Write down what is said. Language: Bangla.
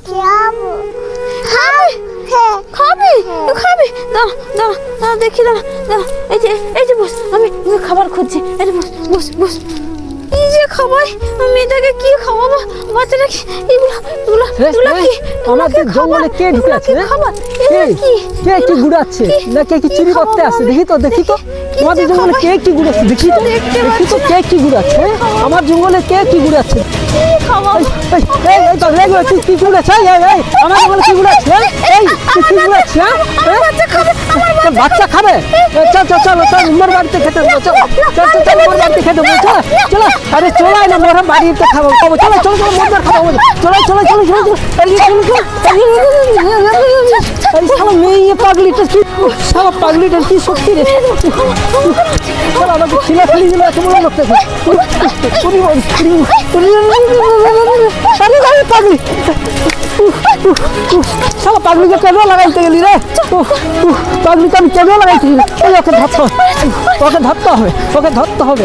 খাবো খাবি খাবি দাঁড়া দাঁড়া দাঁড়া দেখি দাঁড়া দাঁড়া এই যে বস আমি খাবার খুঁজছি এই যে বস বস বস এই যে খাবার মেয়েটাকে কি খাওয়াবো বাচ্চাটা কি এগুলো কি আমাদের জঙ্গলে কে ঢুকে আছে কে কি গুড়াচ্ছে না কে কি চুরি করতে আসছে দেখি তো আমাদের জঙ্গলে কে কি গুড়াচ্ছে দেখি তো কে কি গুড়াচ্ছে আমার জঙ্গলে কে কি গুড়াচ্ছে তুই কি গুড়াচ্ছে আমার জঙ্গলে কি গুড়াচ্ছে তুই কি গুড়াচ্ছে বাচ্চা খাবে চল উমার বাড়িতে খেতে দেবো চল উমার বাড়িতে খেতে দেবো চলো আরে চলাই না মোরা বাড়িতে খাবো চলো মোর খাবো চলো মেয়ে পাগলিটা কি সারা পাগলিটার কি শক্তি রে আমাকে খিলা ফেলে দিল এত বড় লোকটা পাগলি সারা পাগলিকে কেন লাগাইতে গেলি রে পাগলিকে আমি কেন লাগাইতে গেলি ওকে ধরতে হবে